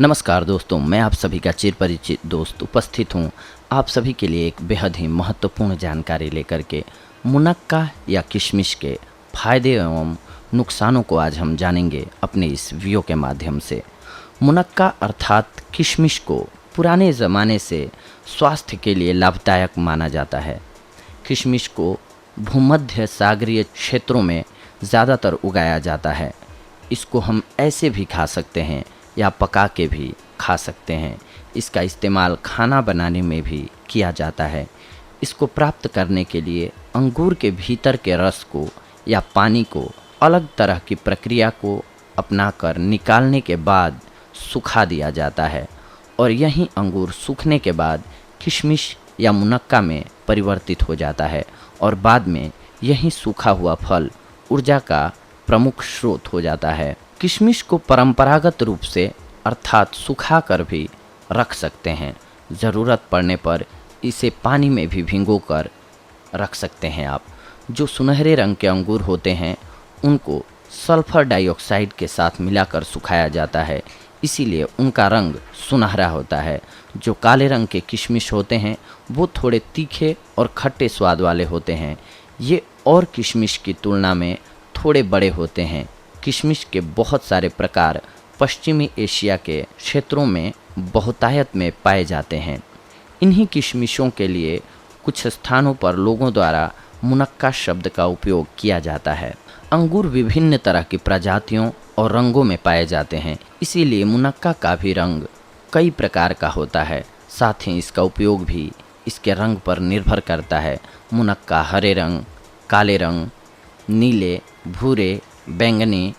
नमस्कार दोस्तों, मैं आप सभी का चिर परिचित दोस्त उपस्थित हूँ आप सभी के लिए एक बेहद ही महत्वपूर्ण जानकारी लेकर के। मुनक्का या किशमिश के फायदे एवं नुकसानों को आज हम जानेंगे अपने इस वीडियो के माध्यम से। मुनक्का अर्थात किशमिश को पुराने ज़माने से स्वास्थ्य के लिए लाभदायक माना जाता है। किशमिश को भूमध्य सागरीय क्षेत्रों में ज़्यादातर उगाया जाता है। इसको हम ऐसे भी खा सकते हैं या पका के भी खा सकते हैं। इसका इस्तेमाल खाना बनाने में भी किया जाता है। इसको प्राप्त करने के लिए अंगूर के भीतर के रस को या पानी को अलग तरह की प्रक्रिया को अपनाकर निकालने के बाद सुखा दिया जाता है और यही अंगूर सूखने के बाद किशमिश या मुनक्का में परिवर्तित हो जाता है और बाद में यही सूखा हुआ फल ऊर्जा का प्रमुख स्रोत हो जाता है। किशमिश को परंपरागत रूप से अर्थात सुखा कर भी रख सकते हैं। ज़रूरत पड़ने पर इसे पानी में भी भिगोकर रख सकते हैं आप। जो सुनहरे रंग के अंगूर होते हैं उनको सल्फर डाइऑक्साइड के साथ मिलाकर सुखाया जाता है, इसीलिए उनका रंग सुनहरा होता है। जो काले रंग के किशमिश होते हैं वो थोड़े तीखे और खट्टे स्वाद वाले होते हैं। ये और किशमिश की तुलना में थोड़े बड़े होते हैं। किशमिश के बहुत सारे प्रकार पश्चिमी एशिया के क्षेत्रों में बहुतायत में पाए जाते हैं। इन्हीं किशमिशों के लिए कुछ स्थानों पर लोगों द्वारा मुनक्का शब्द का उपयोग किया जाता है। अंगूर विभिन्न तरह की प्रजातियों और रंगों में पाए जाते हैं, इसीलिए मुनक्का का भी रंग कई प्रकार का होता है। साथ ही इसका उपयोग भी इसके रंग पर निर्भर करता है। मुनक्का हरे रंग, काले रंग, नीले, भूरे, बैंगनी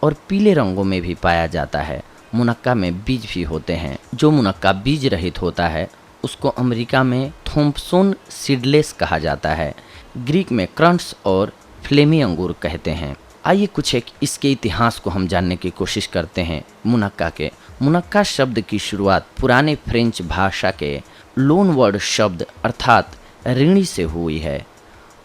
और पीले रंगों में भी पाया जाता है। मुनक्का में बीज भी होते हैं। जो मुनक्का बीज रहित होता है उसको अमेरिका में थॉम्पसन सीडलेस कहा जाता है। ग्रीक में क्रंट्स और फ्लेमी अंगूर कहते हैं। आइए कुछ एक इसके इतिहास को हम जानने की कोशिश करते हैं। मुनक्का शब्द की शुरुआत पुराने फ्रेंच भाषा के लोन वर्ड शब्द अर्थात ऋणी से हुई है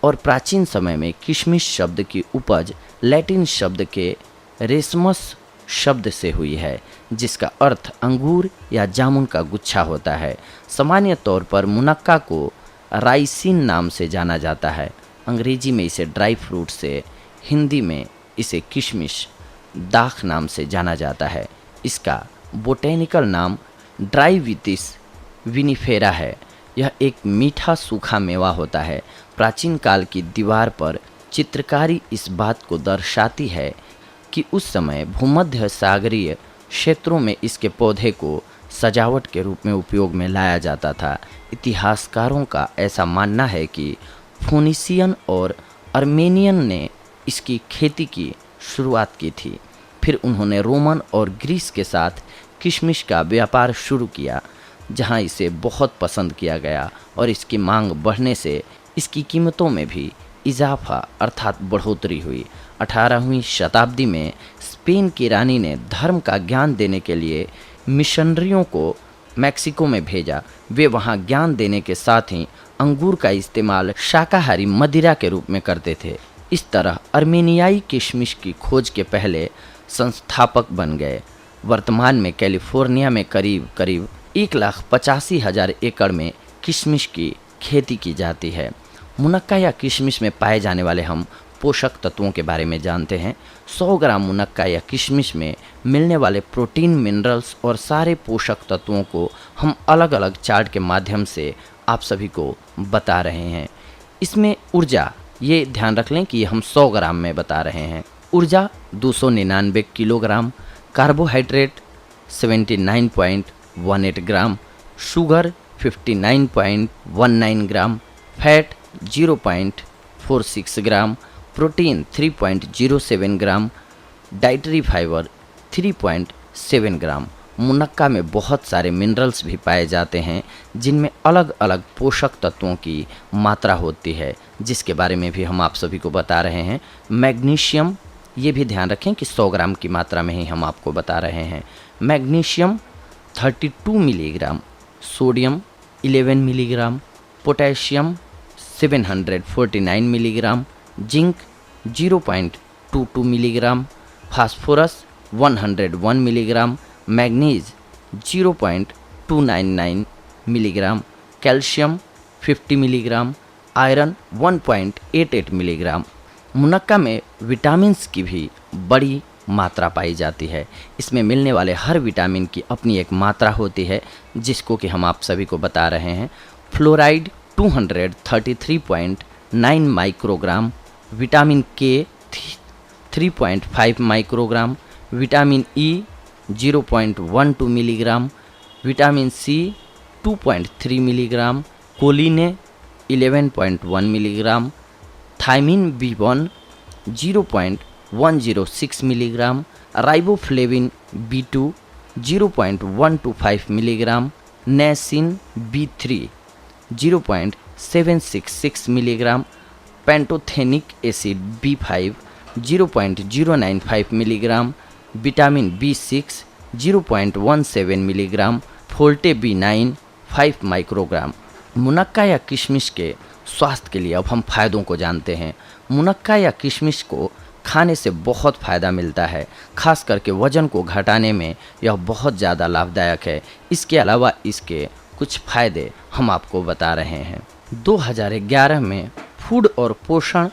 और प्राचीन समय में किशमिश शब्द की उपज लैटिन शब्द के रेसमस शब्द से हुई है, जिसका अर्थ अंगूर या जामुन का गुच्छा होता है। सामान्य तौर पर मुनक्का को राइसिन नाम से जाना जाता है। अंग्रेजी में इसे ड्राई फ्रूट से, हिंदी में इसे किशमिश दाख नाम से जाना जाता है। इसका बोटेनिकल नाम ड्राइविटिस विनिफेरा है। यह एक मीठा सूखा मेवा होता है। प्राचीन काल की दीवार पर चित्रकारी इस बात को दर्शाती है कि उस समय भूमध्य सागरीय क्षेत्रों में इसके पौधे को सजावट के रूप में उपयोग में लाया जाता था। इतिहासकारों का ऐसा मानना है कि फोनिशियन और अर्मेनियन ने इसकी खेती की शुरुआत की थी। फिर उन्होंने रोमन और ग्रीस के साथ किशमिश का व्यापार शुरू किया, जहां इसे बहुत पसंद किया गया और इसकी मांग बढ़ने से इसकी कीमतों में भी इजाफा अर्थात बढ़ोतरी हुई। 18वीं शताब्दी में स्पेन की रानी ने धर्म का ज्ञान देने के लिए मिशनरियों को मैक्सिको में भेजा। वे वहां ज्ञान देने के साथ ही अंगूर का इस्तेमाल शाकाहारी मदिरा के रूप में करते थे। इस तरह अर्मेनियाई किशमिश की खोज के पहले संस्थापक बन गए। वर्तमान में कैलिफोर्निया में करीब 1,85,000 एकड़ में किशमिश की खेती की जाती है। मुनक्का या किशमिश में पाए जाने वाले हम पोषक तत्वों के बारे में जानते हैं। 100 ग्राम मुनक्का या किशमिश में मिलने वाले प्रोटीन, मिनरल्स और सारे पोषक तत्वों को हम अलग अलग चार्ट के माध्यम से आप सभी को बता रहे हैं। इसमें ऊर्जा, ये ध्यान रख लें कि हम 100 ग्राम में बता रहे हैं। ऊर्जा 299 किलोग्राम, कार्बोहाइड्रेट 79.18 ग्राम, शुगर 59.19 ग्राम, फैट 0.46 ग्राम, प्रोटीन 3.07 ग्राम, डाइटरी फाइबर 3.7 ग्राम। मुनक्का में बहुत सारे मिनरल्स भी पाए जाते हैं जिनमें अलग अलग पोषक तत्वों की मात्रा होती है, जिसके बारे में भी हम आप सभी को बता रहे हैं। मैग्नीशियम, ये भी ध्यान रखें कि 100 ग्राम की मात्रा में ही हम आपको बता रहे हैं। Magnesium 32 milligram, sodium 11 milligram, potassium 749 milligram, zinc 0.22 milligram, phosphorus 101 milligram, manganese 0.299 milligram, calcium 50 milligram, iron 1.88 milligram. मुनक्का में विटामिन्स की भी बड़ी मात्रा पाई जाती है। इसमें मिलने वाले हर विटामिन की अपनी एक मात्रा होती है, जिसको कि हम आप सभी को बता रहे हैं। Fluoride 233.9 microgram, vitamin K 3.5 microgram, vitamin E 0.12 milligram, vitamin C 2.3 milligram, choline 11.1 milligram, thiamine B1 0.106 milligram, riboflavin B2 0.125 milligram, niacin B3 0.766 milligram, pantothenic acid B5 0.095 milligram, vitamin B6 0.17 milligram, folate B9 5 microgram. मुनक्का या किशमिश के स्वास्थ्य के लिए अब हम फायदों को जानते हैं। मुनक्का या किशमिश को खाने से बहुत फ़ायदा मिलता है, खास करके वज़न को घटाने में यह बहुत ज़्यादा लाभदायक है। इसके अलावा इसके कुछ फ़ायदे हम आपको बता रहे हैं। 2011 में फूड और पोषण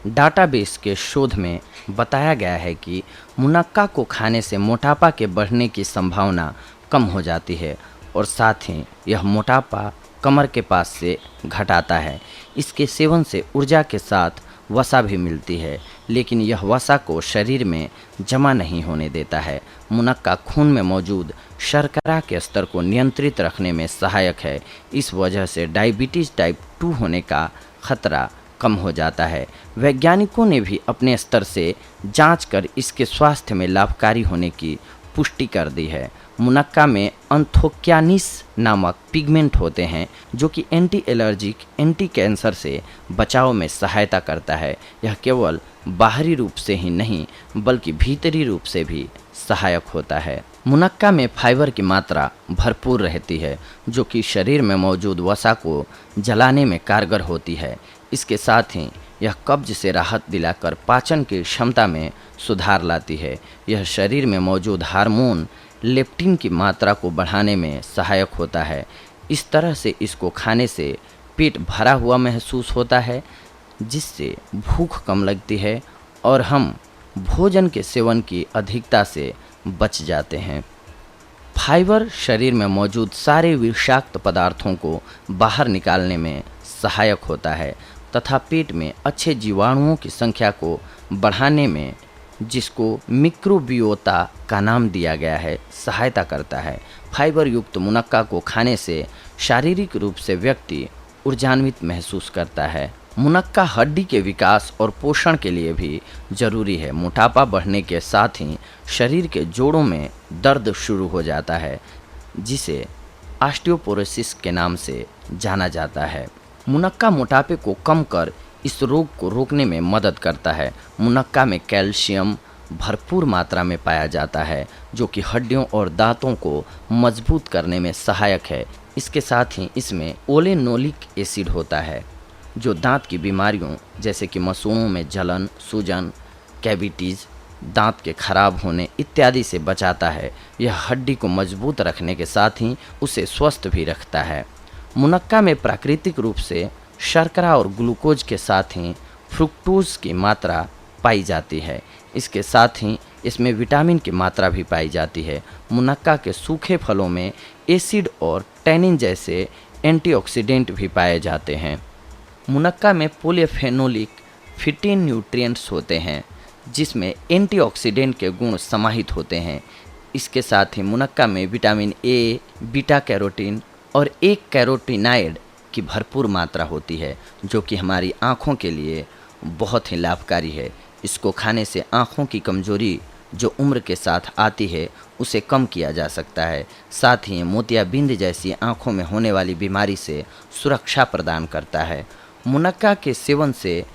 डाटाबेस के शोध में बताया गया है कि मुनक्का को खाने से मोटापा के बढ़ने की संभावना कम हो जाती है और साथ ही यह मोटापा कमर के पास से घटाता है। इसके सेवन से ऊर्जा के साथ वसा भी मिलती है, लेकिन यह वसा को शरीर में जमा नहीं होने देता है। मुनक्का खून में मौजूद शर्करा के स्तर को नियंत्रित रखने में सहायक है। इस वजह से डायबिटीज़ टाइप 2 होने का खतरा कम हो जाता है। वैज्ञानिकों ने भी अपने स्तर से जांच कर इसके स्वास्थ्य में लाभकारी होने की पुष्टि कर दी है। मुनक्का में एंथोक्यानिस नामक पिगमेंट होते हैं, जो कि एंटी एलर्जिक, एंटी कैंसर से बचाव में सहायता करता है। यह केवल बाहरी रूप से ही नहीं बल्कि भीतरी रूप से भी सहायक होता है। मुनक्का में फाइबर की मात्रा भरपूर रहती है, जो कि शरीर में मौजूद वसा को जलाने में कारगर होती है। इसके साथ ही यह कब्ज से राहत दिलाकर पाचन की क्षमता में सुधार लाती है। यह शरीर में मौजूद हार्मोन लेप्टिन की मात्रा को बढ़ाने में सहायक होता है। इस तरह से इसको खाने से पेट भरा हुआ महसूस होता है, जिससे भूख कम लगती है और हम भोजन के सेवन की अधिकता से बच जाते हैं। फाइबर शरीर में मौजूद सारे विषाक्त पदार्थों को बाहर निकालने में सहायक होता है तथा पेट में अच्छे जीवाणुओं की संख्या को बढ़ाने में, जिसको मिक्रोबियोता का नाम दिया गया है, सहायता करता है। फाइबर युक्त मुनक्का को खाने से शारीरिक रूप से व्यक्ति ऊर्जान्वित महसूस करता है। मुनक्का हड्डी के विकास और पोषण के लिए भी जरूरी है। मोटापा बढ़ने के साथ ही शरीर के जोड़ों में दर्द शुरू हो जाता है, जिसे ऑस्टियोपोरोसिस के नाम से जाना जाता है। मुनक्का मोटापे को कम कर इस रोग को रोकने में मदद करता है। मुनक्का में कैल्शियम भरपूर मात्रा में पाया जाता है, जो कि हड्डियों और दांतों को मजबूत करने में सहायक है। इसके साथ ही इसमें ओलेनोलिक एसिड होता है, जो दांत की बीमारियों जैसे कि मसूड़ों में जलन, सूजन, कैविटीज़, दांत के खराब होने इत्यादि से बचाता है। यह हड्डी को मजबूत रखने के साथ ही उसे स्वस्थ भी रखता है। मुनक्का में प्राकृतिक रूप से शर्करा और ग्लूकोज के साथ ही फ्रुक्टोज की मात्रा पाई जाती है। इसके साथ ही इसमें विटामिन की मात्रा भी पाई जाती है। मुनक्का के सूखे फलों में एसिड और टैनिन जैसे एंटीऑक्सीडेंट भी पाए जाते हैं। मुनक्का में पॉलीफेनोलिक फिटोन्यूट्रिएंट्स होते हैं, जिसमें एंटीऑक्सीडेंट के गुण समाहित होते हैं। इसके साथ ही मुनक्का में विटामिन ए, बीटा कैरोटीन और एक कैरोटीनाइड की भरपूर मात्रा होती है, जो कि हमारी आँखों के लिए बहुत ही लाभकारी है। इसको खाने से आँखों की कमजोरी जो उम्र के साथ आती है उसे कम किया जा सकता है। साथ ही मोतियाबिंद जैसी आँखों में होने वाली बीमारी से सुरक्षा प्रदान करता है। मुनक्का के सेवन से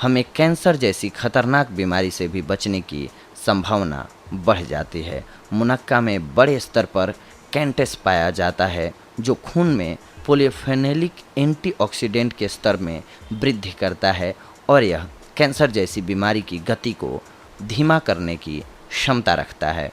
हमें कैंसर जैसी खतरनाक बीमारी से भी बचने की संभावना बढ़ जाती है। मुनक्का में बड़े स्तर पर कैंटेस पाया जाता है, जो खून में पॉलीफेनोलिक एंटीऑक्सीडेंट के स्तर में वृद्धि करता है और यह कैंसर जैसी बीमारी की गति को धीमा करने की क्षमता रखता है।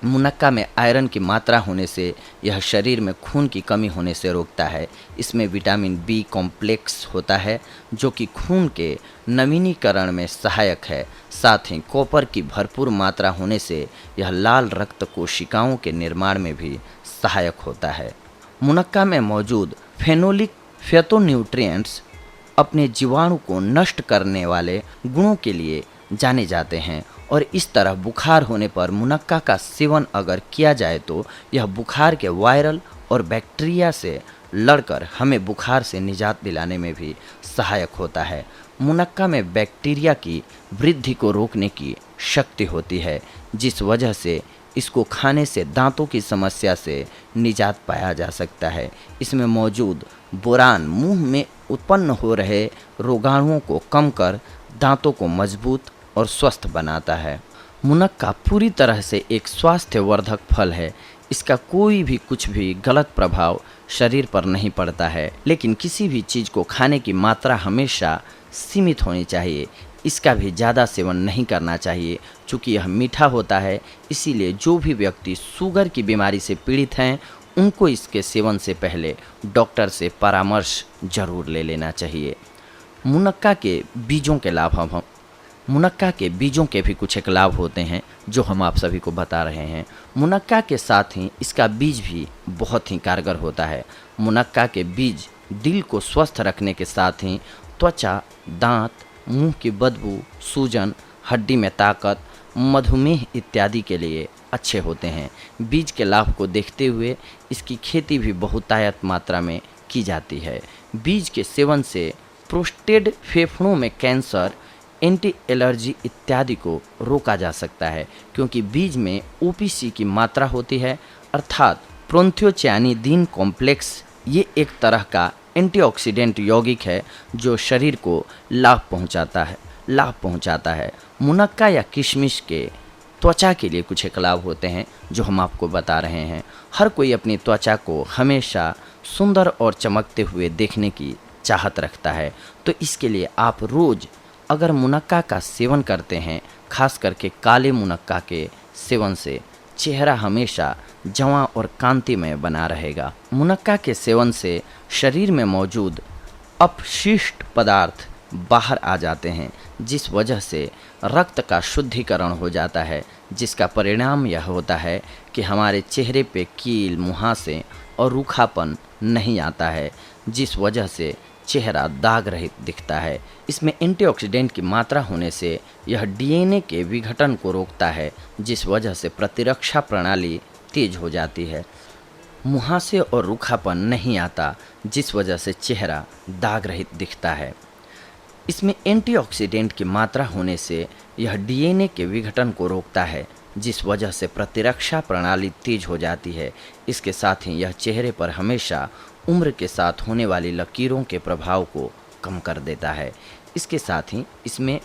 मुनक्का में आयरन की मात्रा होने से यह शरीर में खून की कमी होने से रोकता है। इसमें विटामिन बी कॉम्प्लेक्स होता है जो कि खून के नवीनीकरण में सहायक है। साथ ही कॉपर की भरपूर मात्रा होने से यह लाल रक्त कोशिकाओं के निर्माण में भी सहायक होता है। मुनक्का में मौजूद फेनोलिक फिटोन्यूट्रिएंट्स अपने जीवाणु को नष्ट करने वाले गुणों के लिए जाने जाते हैं और इस तरह बुखार होने पर मुनक्का का सेवन अगर किया जाए तो यह बुखार के वायरल और बैक्टीरिया से लड़कर हमें बुखार से निजात दिलाने में भी सहायक होता है। मुनक्का में बैक्टीरिया की वृद्धि को रोकने की शक्ति होती है, जिस वजह से इसको खाने से दांतों की समस्या से निजात पाया जा सकता है। इसमें मौजूद बोरान मुंह में उत्पन्न हो रहे रोगाणुओं को कम कर दांतों को मजबूत और स्वस्थ बनाता है। मुनक्का पूरी तरह से एक स्वास्थ्यवर्धक फल है। इसका कोई भी कुछ भी गलत प्रभाव शरीर पर नहीं पड़ता है, लेकिन किसी भी चीज़ को खाने की मात्रा हमेशा सीमित होनी चाहिए। इसका भी ज़्यादा सेवन नहीं करना चाहिए, चूँकि यह मीठा होता है। इसीलिए जो भी व्यक्ति शुगर की बीमारी से पीड़ित हैं उनको इसके सेवन से पहले डॉक्टर से परामर्श जरूर ले लेना चाहिए। मुनक्का के बीजों के लाभ हम मुनक्का के बीजों के भी कुछ एक लाभ होते हैं जो हम आप सभी को बता रहे हैं। मुनक्का के साथ ही इसका बीज भी बहुत ही कारगर होता है। मुनक्का के बीज दिल को स्वस्थ रखने के साथ ही त्वचा, दांत, मुंह की बदबू, सूजन, हड्डी में ताकत, मधुमेह इत्यादि के लिए अच्छे होते हैं। बीज के लाभ को देखते हुए इसकी खेती भी बहुतायत मात्रा में की जाती है। बीज के सेवन से प्रोस्टेट, फेफड़ों में कैंसर, एंटी एलर्जी इत्यादि को रोका जा सकता है, क्योंकि बीज में ओपीसी की मात्रा होती है, अर्थात प्रोंथियोचायनिडीन कॉम्प्लेक्स। ये एक तरह का एंटीऑक्सीडेंट यौगिक है जो शरीर को लाभ पहुंचाता है। मुनक्का या किशमिश के त्वचा के लिए कुछ एक लाभ होते हैं जो हम आपको बता रहे हैं। हर कोई अपनी त्वचा को हमेशा सुंदर और चमकते हुए देखने की चाहत रखता है, तो इसके लिए आप रोज़ अगर मुनक्का का सेवन करते हैं, खास करके काले मुनक्का के सेवन से चेहरा हमेशा जवां और कांतिमय बना रहेगा। मुनक्का के सेवन से शरीर में मौजूद अपशिष्ट पदार्थ बाहर आ जाते हैं, जिस वजह से रक्त का शुद्धिकरण हो जाता है, जिसका परिणाम यह होता है कि हमारे चेहरे पे कील, मुहासे और रूखापन नहीं आता है, जिस वजह से चेहरा दाग रहित दिखता है। इसमें एंटीऑक्सीडेंट की मात्रा होने से यह डीएनए के विघटन को रोकता है, जिस वजह से प्रतिरक्षा प्रणाली तेज हो जाती है। मुहासे और रूखापन नहीं आता, जिस वजह से चेहरा दाग रहित दिखता है। इसमें एंटीऑक्सीडेंट की मात्रा होने से यह डीएनए के विघटन को रोकता है, जिस वजह से प्रतिरक्षा प्रणाली तेज हो जाती है। इसके साथ ही यह चेहरे पर हमेशा उम्र के साथ होने वाली लकीरों के प्रभाव को कम कर देता है। इसके साथ ही इसमें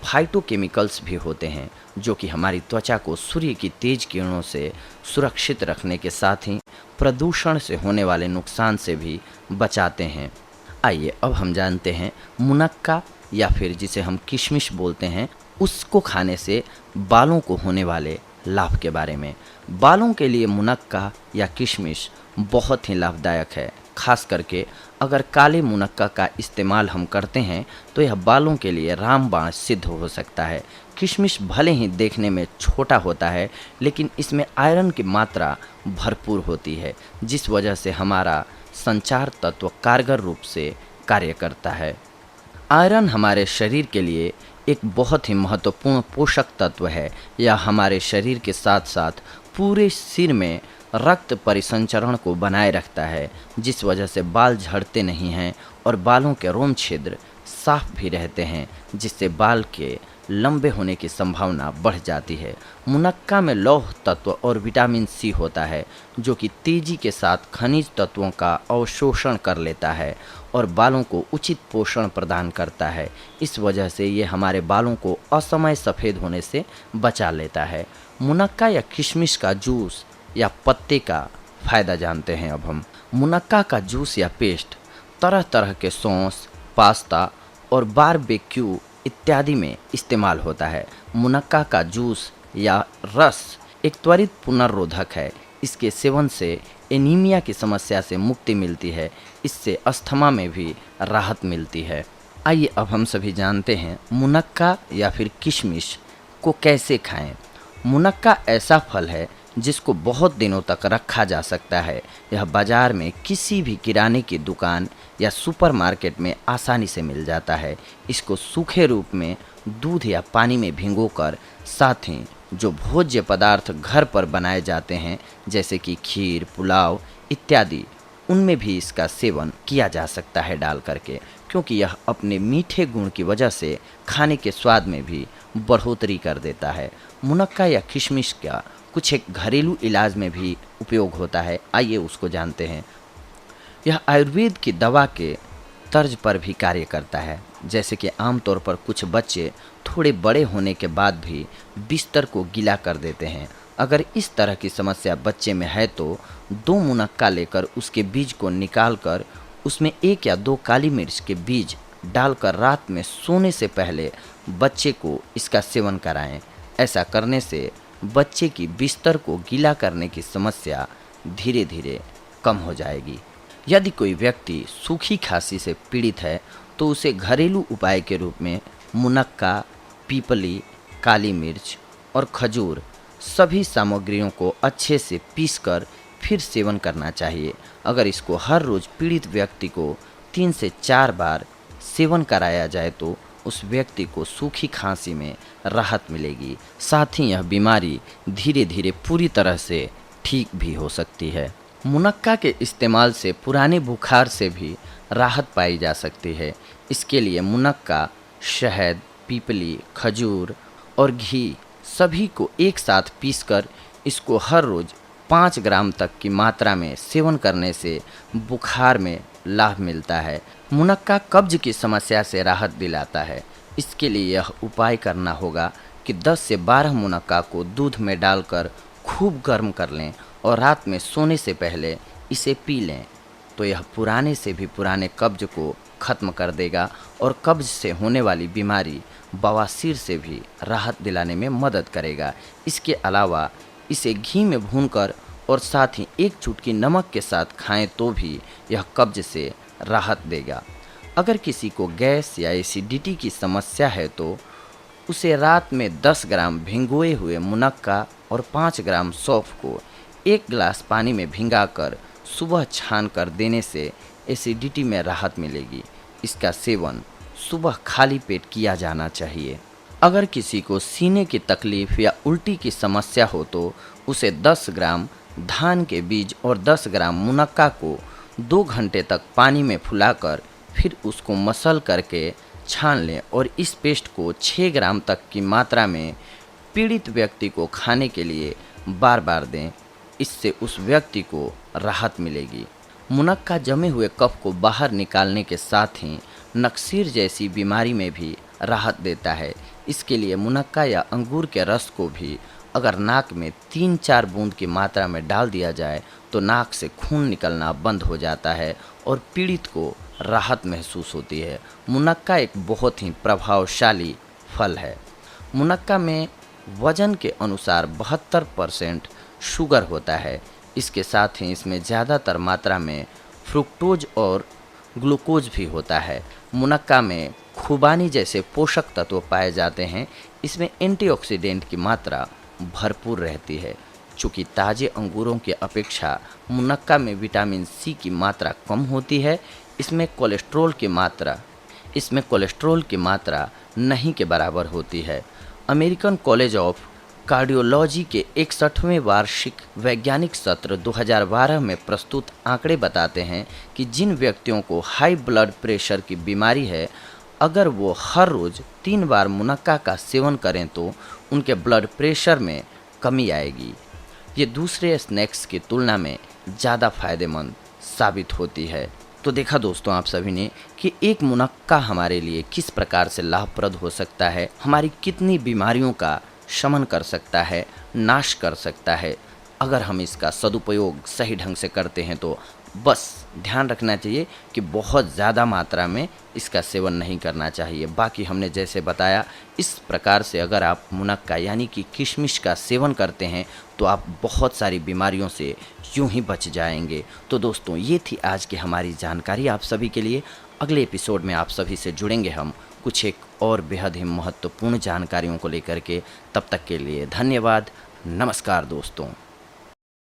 फाइटोकेमिकल्स भी होते हैं जो कि हमारी त्वचा को सूर्य की तेज किरणों से सुरक्षित रखने के साथ ही प्रदूषण से होने वाले नुकसान से भी बचाते हैं। आइए अब हम जानते हैं मुनक्का या फिर जिसे हम किशमिश बोलते हैं, उसको खाने से बालों को होने वाले लाभ के बारे में। बालों के लिए मुनक्का या किशमिश बहुत ही लाभदायक है। खास करके अगर काले मुनक्का का इस्तेमाल हम करते हैं तो यह बालों के लिए रामबाण सिद्ध हो सकता है। किशमिश भले ही देखने में छोटा होता है, लेकिन इसमें आयरन की मात्रा भरपूर होती है, जिस वजह से हमारा संचार तत्व कारगर रूप से कार्य करता है। आयरन हमारे शरीर के लिए एक बहुत ही महत्वपूर्ण पोषक तत्व है। यह हमारे शरीर के साथ साथ पूरे सिर में रक्त परिसंचरण को बनाए रखता है, जिस वजह से बाल झड़ते नहीं हैं और बालों के रोम छिद्र साफ भी रहते हैं, जिससे बाल के लंबे होने की संभावना बढ़ जाती है। मुनक्का में लौह तत्व और विटामिन सी होता है, जो कि तेजी के साथ खनिज तत्वों का अवशोषण कर लेता है और बालों को उचित पोषण प्रदान करता है। इस वजह से ये हमारे बालों को असमय सफ़ेद होने से बचा लेता है। मुनक्का या किशमिश का जूस या पत्ते का फ़ायदा जानते हैं अब हम। मुनक्का का जूस या पेस्ट तरह तरह के सॉस, पास्ता और बारबेक्यू इत्यादि में इस्तेमाल होता है। मुनक्का का जूस या रस एक त्वरित पुनर्रोधक है। इसके सेवन से एनीमिया की समस्या से मुक्ति मिलती है। इससे अस्थमा में भी राहत मिलती है। आइए अब हम सभी जानते हैं मुनक्का या फिर किशमिश को कैसे खाएं। मुनक्का ऐसा फल है जिसको बहुत दिनों तक रखा जा सकता है। यह बाजार में किसी भी किराने की दुकान या सुपरमार्केट में आसानी से मिल जाता है। इसको सूखे रूप में दूध या पानी में भिगोकर, साथ ही जो भोज्य पदार्थ घर पर बनाए जाते हैं जैसे कि खीर, पुलाव इत्यादि, उनमें भी इसका सेवन किया जा सकता है डाल करके, क्योंकि यह अपने मीठे गुण की वजह से खाने के स्वाद में भी बढ़ोतरी कर देता है। मुनक्का या किशमिश का कुछ एक घरेलू इलाज में भी उपयोग होता है। आइए उसको जानते हैं। यह आयुर्वेद की दवा के तर्ज पर भी कार्य करता है। जैसे कि आमतौर पर कुछ बच्चे थोड़े बड़े होने के बाद भी बिस्तर को गीला कर देते हैं। अगर इस तरह की समस्या बच्चे में है तो 2 मुनक्का लेकर उसके बीज को निकालकर उसमें 1 या 2 काली मिर्च के बीज डालकर रात में सोने से पहले बच्चे को इसका सेवन कराएं। ऐसा करने से बच्चे की बिस्तर को गीला करने की समस्या धीरे धीरे कम हो जाएगी। यदि कोई व्यक्ति सूखी खांसी से पीड़ित है तो उसे घरेलू उपाय के रूप में मुनक्का, पीपली, काली मिर्च और खजूर सभी सामग्रियों को अच्छे से पीसकर फिर सेवन करना चाहिए। अगर इसको हर रोज़ पीड़ित व्यक्ति को 3 से 4 बार सेवन कराया जाए तो उस व्यक्ति को सूखी खांसी में राहत मिलेगी। साथ ही यह बीमारी धीरे धीरे पूरी तरह से ठीक भी हो सकती है। मुनक्का के इस्तेमाल से पुराने बुखार से भी राहत पाई जा सकती है। इसके लिए मुनक्का, शहद, पीपली, खजूर और घी सभी को एक साथ पीसकर इसको हर रोज़ 5 ग्राम तक की मात्रा में सेवन करने से बुखार में लाभ मिलता है। मुनक्का कब्ज की समस्या से राहत दिलाता है। इसके लिए यह उपाय करना होगा कि 10 से 12 मुनक्का को दूध में डालकर खूब गर्म कर लें और रात में सोने से पहले इसे पी लें, तो यह पुराने से भी पुराने कब्ज को खत्म कर देगा और कब्ज से होने वाली बीमारी बवासीर से भी राहत दिलाने में मदद करेगा। इसके अलावा इसे घी में भूनकर और साथ ही 1 चुटकी नमक के साथ खाएं तो भी यह कब्ज से राहत देगा। अगर किसी को गैस या एसिडिटी की समस्या है तो उसे रात में 10 ग्राम भिगोए हुए मुनक्का और 5 ग्राम सौंफ को 1 गिलास पानी में भिंगाकर सुबह छान कर देने से एसिडिटी में राहत मिलेगी। इसका सेवन सुबह खाली पेट किया जाना चाहिए। अगर किसी को सीने की तकलीफ या उल्टी की समस्या हो तो उसे 10 ग्राम धान के बीज और 10 ग्राम मुनक्का को 2 घंटे तक पानी में फुलाकर फिर उसको मसल करके छान लें और इस पेस्ट को 6 ग्राम तक की मात्रा में पीड़ित व्यक्ति को खाने के लिए बार बार दें। इससे उस व्यक्ति को राहत मिलेगी। मुनक्का जमे हुए कफ को बाहर निकालने के साथ ही नक्सीर जैसी बीमारी में भी राहत देता है। इसके लिए मुनक्का या अंगूर के रस को भी अगर नाक में 3-4 बूंद की मात्रा में डाल दिया जाए तो नाक से खून निकलना बंद हो जाता है और पीड़ित को राहत महसूस होती है। मुनक्का एक बहुत ही प्रभावशाली फल है। मुनक्का में वजन के अनुसार 72% शुगर होता है। इसके साथ ही इसमें ज़्यादातर मात्रा में फ्रुक्टोज और ग्लूकोज भी होता है। मुनक्का में खुबानी जैसे पोषक तत्व पाए जाते हैं। इसमें एंटीऑक्सीडेंट की मात्रा भरपूर रहती है। चूँकि ताज़े अंगूरों की अपेक्षा मुनक्का में विटामिन सी की मात्रा कम होती है, इसमें कोलेस्ट्रॉल की मात्रा नहीं के बराबर होती है। अमेरिकन कॉलेज ऑफ कार्डियोलॉजी के 61वें वार्षिक वैज्ञानिक सत्र 2012 में प्रस्तुत आंकड़े बताते हैं कि जिन व्यक्तियों को हाई ब्लड प्रेशर की बीमारी है, अगर वो हर रोज़ 3 बार मुनक्का का सेवन करें तो उनके ब्लड प्रेशर में कमी आएगी। ये दूसरे स्नैक्स की तुलना में ज़्यादा फायदेमंद साबित होती है। तो देखा दोस्तों आप सभी ने कि एक मुनक्का हमारे लिए किस प्रकार से लाभप्रद हो सकता है, हमारी कितनी बीमारियों का शमन कर सकता है, नाश कर सकता है। अगर हम इसका सदुपयोग सही ढंग से करते हैं तो बस ध्यान रखना चाहिए कि बहुत ज़्यादा मात्रा में इसका सेवन नहीं करना चाहिए। बाकी हमने जैसे बताया, इस प्रकार से अगर आप मुनक्का यानी कि किशमिश का सेवन करते हैं तो आप बहुत सारी बीमारियों से यूं ही बच जाएंगे। तो दोस्तों, ये थी आज की हमारी जानकारी आप सभी के लिए। अगले एपिसोड में आप सभी से जुड़ेंगे हम कुछ एक और बेहद ही महत्वपूर्ण जानकारियों को लेकर के। तब तक के लिए धन्यवाद। नमस्कार दोस्तों।